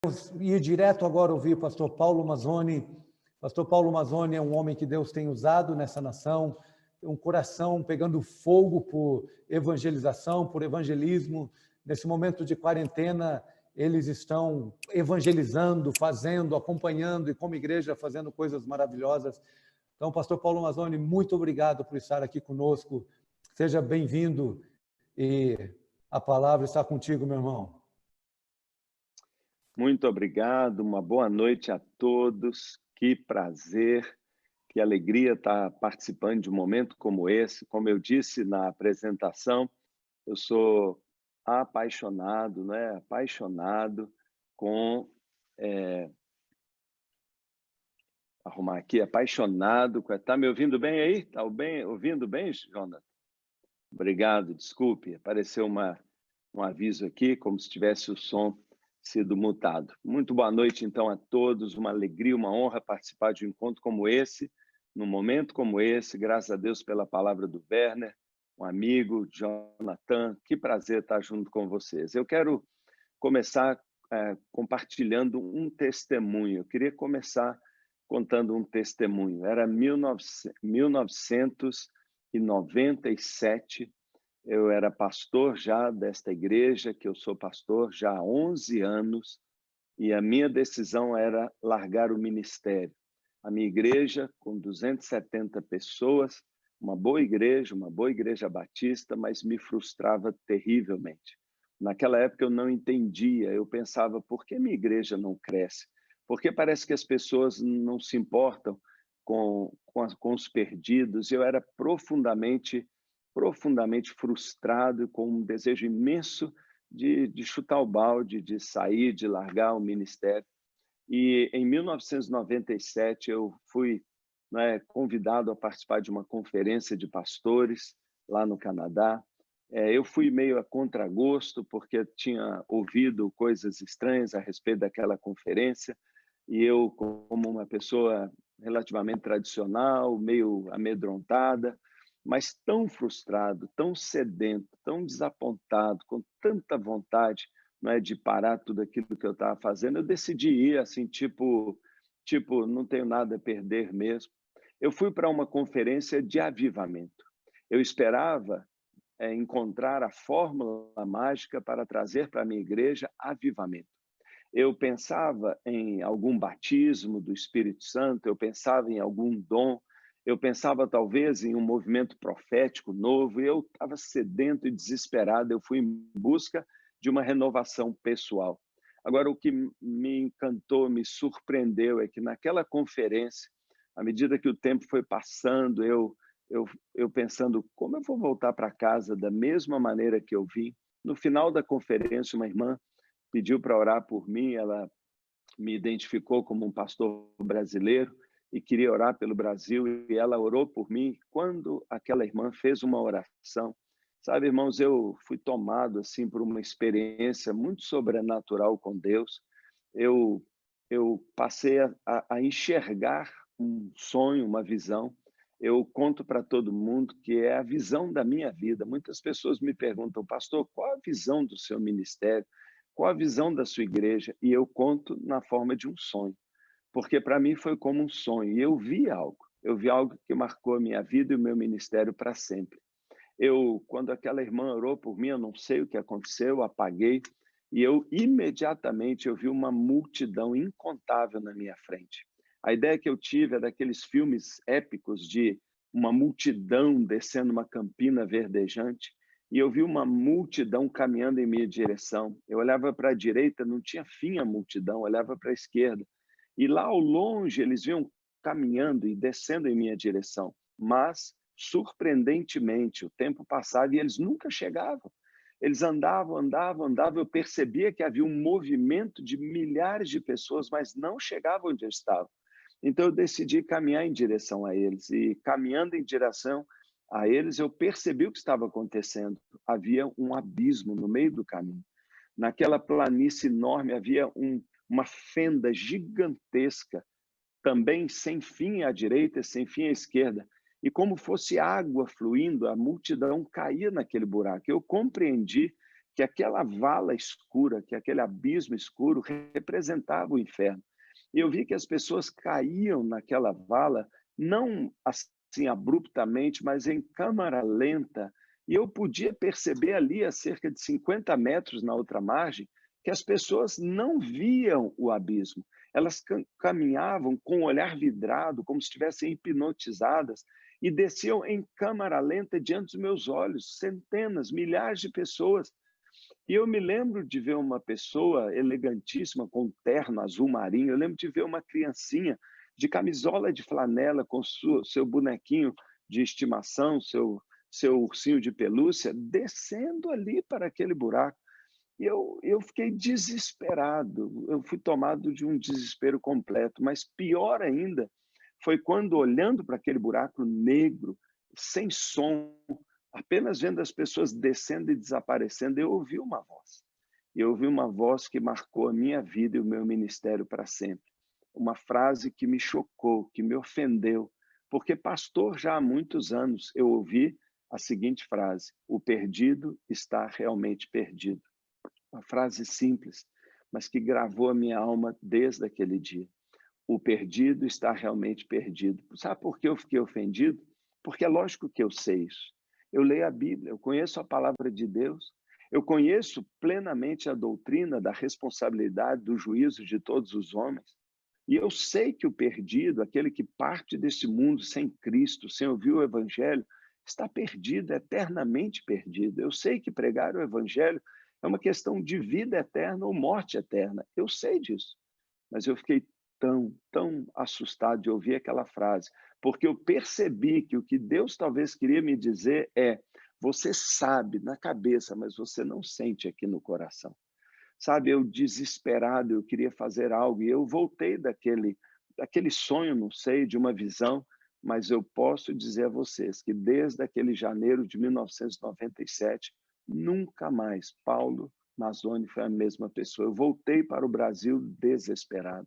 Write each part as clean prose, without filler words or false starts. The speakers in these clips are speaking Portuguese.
Ir direto agora ouvir o pastor Paulo Mazzoni. Pastor Paulo Mazzoni é um homem que Deus tem usado nessa nação, um coração pegando fogo por evangelização, por evangelismo. Nesse momento de quarentena, eles estão evangelizando, fazendo, acompanhando e como igreja fazendo coisas maravilhosas. Então, pastor Paulo Mazzoni, muito obrigado por estar aqui conosco. Seja bem-vindo e a palavra está contigo, meu irmão. Muito obrigado, uma boa noite a todos. Que prazer, que alegria estar participando de um momento como esse. Como eu disse na apresentação, eu sou apaixonado, né? Apaixonado com... arrumar aqui, apaixonado com... Está me ouvindo bem aí? Está ouvindo bem, Jonathan? Obrigado, desculpe, apareceu um aviso aqui, como se tivesse o som sido mutado. Muito boa noite, então, a todos. Uma alegria, uma honra participar de um encontro como esse, num momento como esse. Graças a Deus pela palavra do Werner, um amigo, Jonathan. Que prazer estar junto com vocês. Eu quero começar compartilhando um testemunho. Eu queria começar contando um testemunho. Era 1997. Eu era pastor já desta igreja, que eu sou pastor já há 11 anos, e a minha decisão era largar o ministério. A minha igreja, com 270 pessoas, uma boa igreja batista, mas me frustrava terrivelmente. Naquela época eu não entendia, eu pensava, por que minha igreja não cresce? Porque parece que as pessoas não se importam com os perdidos. Eu era profundamente frustrado e com um desejo imenso de chutar o balde, de sair, de largar o ministério. E em 1997 eu fui convidado a participar de uma conferência de pastores lá no Canadá. Eu fui meio a contragosto, porque tinha ouvido coisas estranhas a respeito daquela conferência, e eu, como uma pessoa relativamente tradicional, meio amedrontada, mas tão frustrado, tão sedento, tão desapontado, com tanta vontade de parar tudo aquilo que eu estava fazendo, eu decidi ir assim, tipo, não tenho nada a perder mesmo. Eu fui para uma conferência de avivamento. Eu esperava encontrar a fórmula mágica para trazer para a minha igreja avivamento. Eu pensava em algum batismo do Espírito Santo, eu pensava em algum dom, eu pensava talvez em um movimento profético novo, e eu estava sedento e desesperado, eu fui em busca de uma renovação pessoal. Agora, o que me encantou, me surpreendeu, é que naquela conferência, à medida que o tempo foi passando, eu pensando, como eu vou voltar para casa da mesma maneira que eu vim? No final da conferência, uma irmã pediu para orar por mim, ela me identificou como um pastor brasileiro e queria orar pelo Brasil, e ela orou por mim. Quando aquela irmã fez uma oração, sabe, irmãos, eu fui tomado assim por uma experiência muito sobrenatural com Deus. Eu passei a enxergar um sonho, uma visão. Eu conto para todo mundo que é a visão da minha vida. Muitas pessoas me perguntam, pastor, qual a visão do seu ministério? Qual a visão da sua igreja? E eu conto na forma de um sonho, porque para mim foi como um sonho. E eu vi algo que marcou a minha vida e o meu ministério para sempre. Quando aquela irmã orou por mim, eu não sei o que aconteceu, eu apaguei, e imediatamente eu vi uma multidão incontável na minha frente. A ideia que eu tive é daqueles filmes épicos de uma multidão descendo uma campina verdejante, e eu vi uma multidão caminhando em minha direção. Eu olhava para a direita, não tinha fim a multidão, olhava para a esquerda. E lá ao longe, eles vinham caminhando e descendo em minha direção. Mas, surpreendentemente, o tempo passava e eles nunca chegavam. Eles andavam. Eu percebia que havia um movimento de milhares de pessoas, mas não chegavam onde eu estava. Então, eu decidi caminhar em direção a eles. E, caminhando em direção a eles, eu percebi o que estava acontecendo. Havia um abismo no meio do caminho. Naquela planície enorme havia uma fenda gigantesca, também sem fim à direita, sem fim à esquerda. E como fosse água fluindo, a multidão caía naquele buraco. Eu compreendi que aquela vala escura, que aquele abismo escuro representava o inferno. E eu vi que as pessoas caíam naquela vala, não assim abruptamente, mas em câmara lenta. E eu podia perceber ali, a cerca de 50 metros na outra margem, que as pessoas não viam o abismo. Elas caminhavam com o olhar vidrado, como se estivessem hipnotizadas, e desciam em câmara lenta diante dos meus olhos, centenas, milhares de pessoas. E eu me lembro de ver uma pessoa elegantíssima, com um terno azul marinho. Eu lembro de ver uma criancinha de camisola de flanela, com seu bonequinho de estimação, seu ursinho de pelúcia, descendo ali para aquele buraco. E eu fiquei desesperado, eu fui tomado de um desespero completo, mas pior ainda foi quando, olhando para aquele buraco negro, sem som, apenas vendo as pessoas descendo e desaparecendo, eu ouvi uma voz. E eu ouvi uma voz que marcou a minha vida e o meu ministério para sempre. Uma frase que me chocou, que me ofendeu, porque pastor já há muitos anos eu ouvi a seguinte frase: o perdido está realmente perdido. Uma frase simples, mas que gravou a minha alma desde aquele dia. O perdido está realmente perdido. Sabe por que eu fiquei ofendido? Porque é lógico que eu sei isso. Eu leio a Bíblia, eu conheço a palavra de Deus, eu conheço plenamente a doutrina da responsabilidade, do juízo de todos os homens. E eu sei que o perdido, aquele que parte desse mundo sem Cristo, sem ouvir o Evangelho, está perdido, eternamente perdido. Eu sei que pregar o Evangelho é uma questão de vida eterna ou morte eterna. Eu sei disso. Mas eu fiquei tão assustado de ouvir aquela frase, porque eu percebi que o que Deus talvez queria me dizer é: você sabe na cabeça, mas você não sente aqui no coração. Sabe, eu desesperado, eu queria fazer algo, e eu voltei daquele sonho, não sei, de uma visão, mas eu posso dizer a vocês que desde aquele janeiro de 1997, nunca mais Paulo Mazzoni foi a mesma pessoa. Eu voltei para o Brasil desesperado.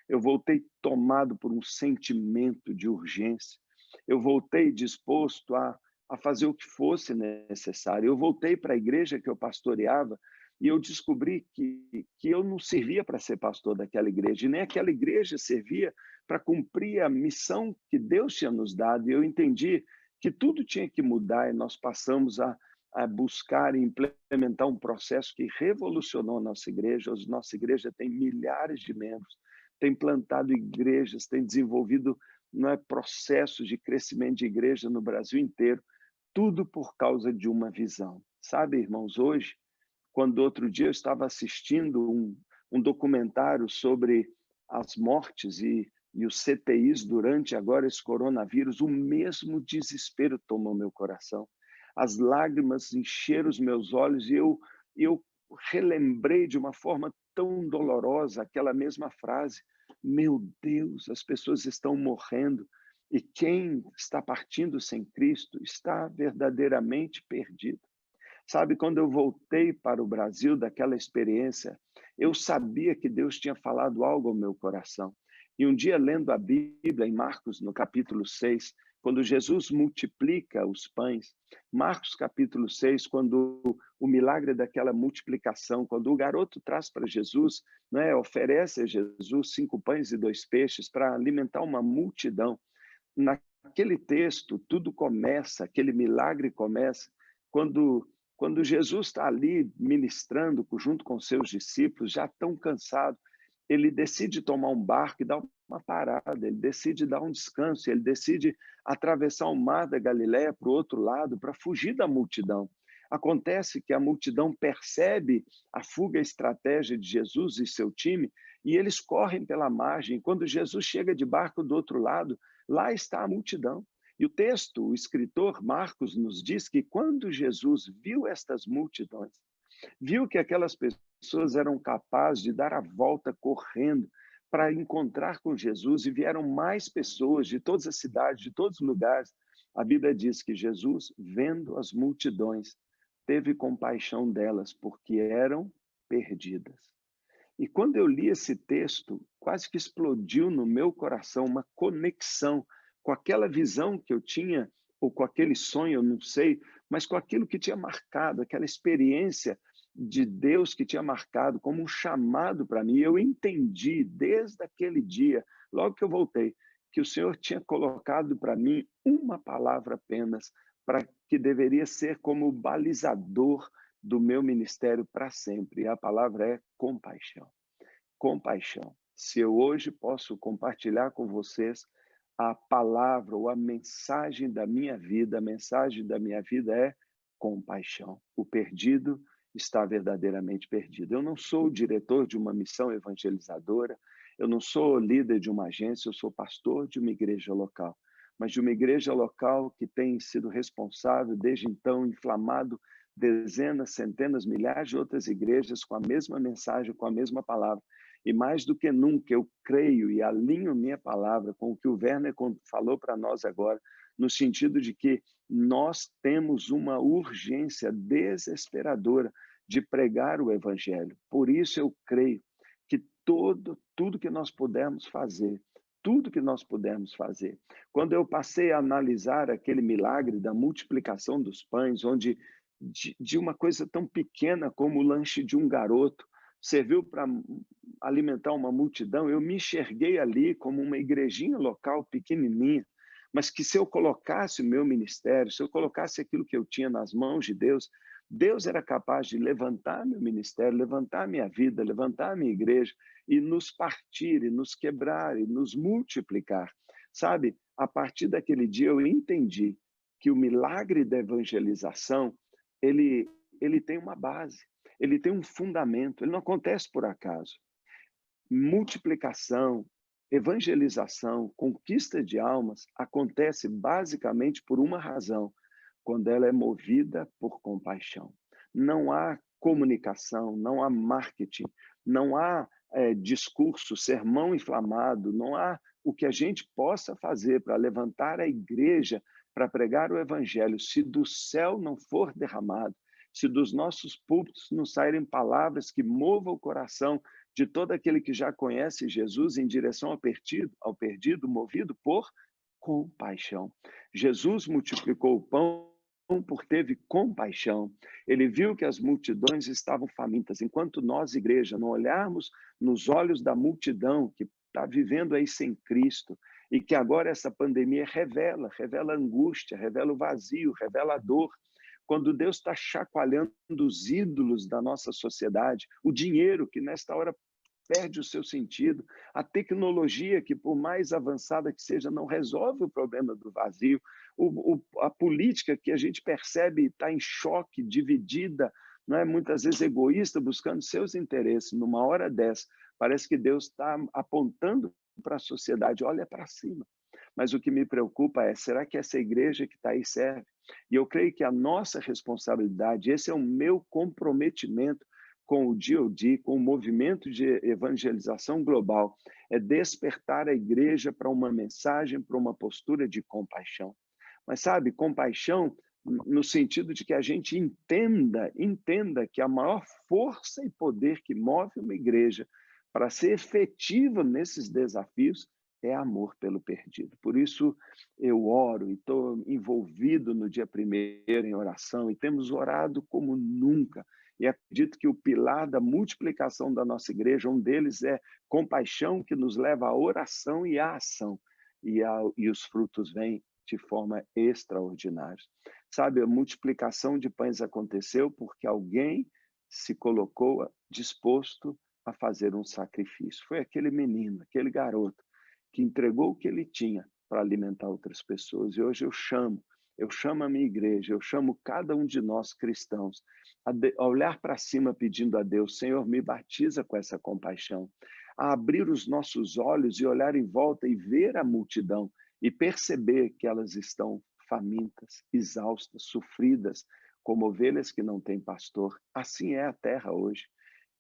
Eu voltei tomado por um sentimento de urgência. Eu voltei disposto a fazer o que fosse necessário. Eu voltei para a igreja que eu pastoreava e eu descobri que eu não servia para ser pastor daquela igreja, e nem aquela igreja servia para cumprir a missão que Deus tinha nos dado. E eu entendi que tudo tinha que mudar, e nós passamos a buscar e implementar um processo que revolucionou a nossa igreja. Hoje, nossa igreja tem milhares de membros, tem plantado igrejas, tem desenvolvido, não é, processos de crescimento de igreja no Brasil inteiro, tudo por causa de uma visão. Sabe, irmãos, hoje, quando outro dia eu estava assistindo um documentário sobre as mortes e os CTIs durante agora esse coronavírus, o mesmo desespero tomou meu coração. As lágrimas encheram os meus olhos e eu relembrei de uma forma tão dolorosa aquela mesma frase: meu Deus, as pessoas estão morrendo e quem está partindo sem Cristo está verdadeiramente perdido. Sabe, quando eu voltei para o Brasil daquela experiência, eu sabia que Deus tinha falado algo ao meu coração. E um dia, lendo a Bíblia, em Marcos, no capítulo 6, quando Jesus multiplica os pães, Marcos capítulo 6, quando o milagre daquela multiplicação, quando o garoto traz para Jesus, né, oferece a Jesus 5 pães e 2 peixes para alimentar uma multidão. Naquele texto, tudo começa, aquele milagre começa, quando Jesus está ali ministrando junto com seus discípulos, já tão cansado, ele decide tomar um barco e dar uma parada, ele decide dar um descanso, ele decide atravessar o mar da Galileia para o outro lado, para fugir da multidão. Acontece que a multidão percebe a fuga, a estratégia de Jesus e seu time, e eles correm pela margem. Quando Jesus chega de barco do outro lado, lá está a multidão. E o texto, o escritor Marcos nos diz que quando Jesus viu estas multidões, viu que aquelas pessoas eram capazes de dar a volta correndo para encontrar com Jesus, e vieram mais pessoas de todas as cidades, de todos os lugares, a Bíblia diz que Jesus, vendo as multidões, teve compaixão delas, porque eram perdidas. E quando eu li esse texto, quase que explodiu no meu coração uma conexão com aquela visão que eu tinha, ou com aquele sonho, eu não sei, mas com aquilo que tinha marcado, aquela experiência de Deus que tinha marcado como um chamado para mim. Eu entendi desde aquele dia, logo que eu voltei, que o Senhor tinha colocado para mim uma palavra apenas, para que deveria ser como balizador do meu ministério para sempre. E a palavra é compaixão. Compaixão. Se eu hoje posso compartilhar com vocês a palavra ou a mensagem da minha vida, a mensagem da minha vida é compaixão. O perdido está verdadeiramente perdido. Eu não sou o diretor de uma missão evangelizadora, eu não sou líder de uma agência, eu sou pastor de uma igreja local, mas de uma igreja local que tem sido responsável, desde então, inflamado dezenas, centenas, milhares de outras igrejas com a mesma mensagem, com a mesma palavra. E mais do que nunca, eu creio e alinho minha palavra com o que o Werner falou para nós agora, no sentido de que nós temos uma urgência desesperadora de pregar o Evangelho. Por isso eu creio que tudo que nós pudermos fazer, tudo que nós pudermos fazer. Quando eu passei a analisar aquele milagre da multiplicação dos pães, onde de uma coisa tão pequena como o lanche de um garoto, serviu para alimentar uma multidão, eu me enxerguei ali como uma igrejinha local pequenininha, mas que se eu colocasse o meu ministério, se eu colocasse aquilo que eu tinha nas mãos de Deus, Deus era capaz de levantar meu ministério, levantar minha vida, levantar minha igreja e nos partir, e nos quebrar, e nos multiplicar. Sabe, a partir daquele dia eu entendi que o milagre da evangelização, ele tem uma base, ele tem um fundamento, ele não acontece por acaso. Multiplicação, evangelização, conquista de almas acontece basicamente por uma razão, quando ela é movida por compaixão. Não há comunicação, não há marketing, não há discurso, sermão inflamado, não há o que a gente possa fazer para levantar a igreja, para pregar o evangelho, se do céu não for derramado, se dos nossos púlpitos não saírem palavras que movam o coração de todo aquele que já conhece Jesus em direção ao perdido, movido por compaixão. Jesus multiplicou o pão porque teve compaixão. Ele viu que as multidões estavam famintas. Enquanto nós, igreja, não olharmos nos olhos da multidão que está vivendo aí sem Cristo e que agora essa pandemia revela a angústia, revela o vazio, revela a dor. Quando Deus está chacoalhando os ídolos da nossa sociedade, o dinheiro que nesta hora perde o seu sentido, a tecnologia que, por mais avançada que seja, não resolve o problema do vazio, a política que a gente percebe está em choque, dividida, não é? Muitas vezes egoísta, buscando seus interesses. Numa hora dessa, parece que Deus está apontando para a sociedade, olha para cima. Mas o que me preocupa é, será que essa igreja que está aí serve? E eu creio que a nossa responsabilidade, esse é o meu comprometimento com o DOD, com o movimento de evangelização global, é despertar a igreja para uma mensagem, para uma postura de compaixão. Mas sabe, compaixão no sentido de que a gente entenda que a maior força e poder que move uma igreja para ser efetiva nesses desafios é amor pelo perdido. Por isso eu oro e estou envolvido no dia 1º em oração e temos orado como nunca. E acredito que o pilar da multiplicação da nossa igreja, um deles é compaixão, que nos leva à oração e à ação. E os frutos vêm de forma extraordinária. Sabe, a multiplicação de pães aconteceu porque alguém se colocou disposto a fazer um sacrifício. Foi aquele menino, aquele garoto, que entregou o que ele tinha para alimentar outras pessoas. E hoje eu chamo a minha igreja, eu chamo cada um de nós cristãos a olhar para cima pedindo a Deus, Senhor, me batiza com essa compaixão, a abrir os nossos olhos e olhar em volta e ver a multidão e perceber que elas estão famintas, exaustas, sofridas, como ovelhas que não têm pastor. Assim é a terra hoje.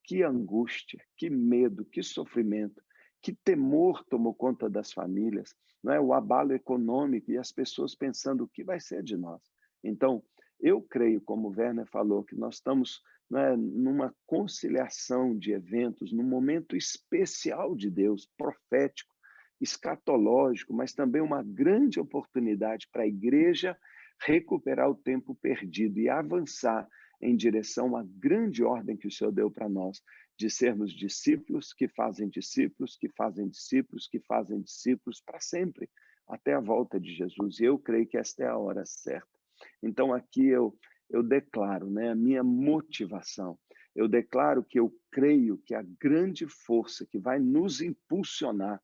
Que angústia, que medo, que sofrimento, que temor tomou conta das famílias, não é? O abalo econômico e as pessoas pensando o que vai ser de nós. Então, eu creio, como o Werner falou, que nós estamos, não é, numa conciliação de eventos, num momento especial de Deus, profético, escatológico, mas também uma grande oportunidade para a igreja recuperar o tempo perdido e avançar em direção à grande ordem que o Senhor deu para nós, de sermos discípulos que fazem discípulos, que fazem discípulos, que fazem discípulos para sempre, até a volta de Jesus. E eu creio que esta é a hora certa. Então, aqui eu declaro, né, a minha motivação. Eu declaro que eu creio que a grande força que vai nos impulsionar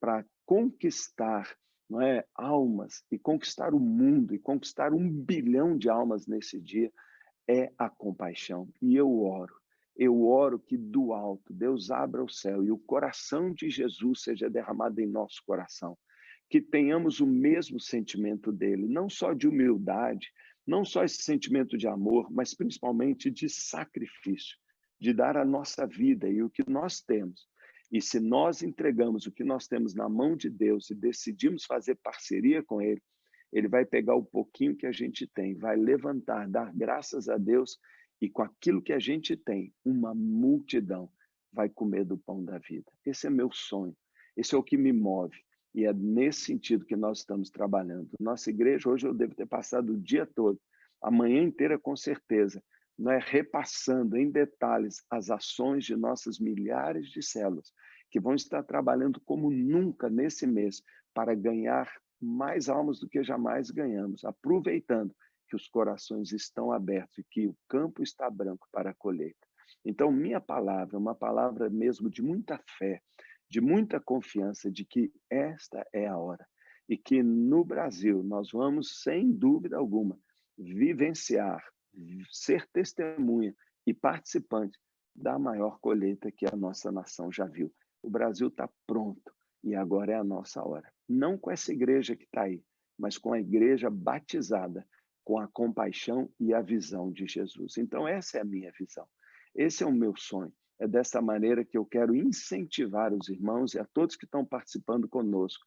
para conquistar, não é, almas e conquistar o mundo e conquistar 1 bilhão de almas nesse dia é a compaixão. E eu oro que do alto Deus abra o céu e o coração de Jesus seja derramado em nosso coração, que tenhamos o mesmo sentimento dele, não só de humildade, não só esse sentimento de amor, mas principalmente de sacrifício, de dar a nossa vida e o que nós temos. E se nós entregamos o que nós temos na mão de Deus e decidimos fazer parceria com ele, ele vai pegar o pouquinho que a gente tem, vai levantar, dar graças a Deus, e com aquilo que a gente tem, uma multidão vai comer do pão da vida. Esse é meu sonho, esse é o que me move. E é nesse sentido que nós estamos trabalhando. Nossa igreja, hoje eu devo ter passado o dia todo, a manhã inteira com certeza, repassando em detalhes as ações de nossas milhares de células, que vão estar trabalhando como nunca nesse mês para ganhar mais almas do que jamais ganhamos, aproveitando que os corações estão abertos e que o campo está branco para a colheita. Então, minha palavra é uma palavra mesmo de muita fé, de muita confiança de que esta é a hora e que no Brasil nós vamos, sem dúvida alguma, vivenciar, ser testemunha e participante da maior colheita que a nossa nação já viu. O Brasil está pronto e agora é a nossa hora. Não com essa igreja que está aí, mas com a igreja batizada, com a compaixão e a visão de Jesus. Então, essa é a minha visão. Esse é o meu sonho. É dessa maneira que eu quero incentivar os irmãos e a todos que estão participando conosco.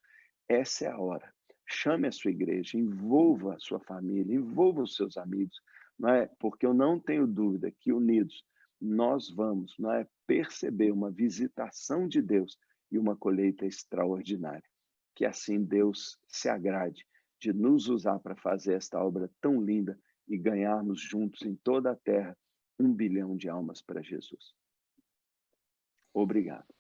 Essa é a hora. Chame a sua igreja, envolva a sua família, envolva os seus amigos, não é? Porque eu não tenho dúvida que unidos nós vamos, não é, perceber uma visitação de Deus e uma colheita extraordinária. Que assim Deus se agrade de nos usar para fazer esta obra tão linda e ganharmos juntos em toda a terra 1 bilhão de almas para Jesus. Obrigado.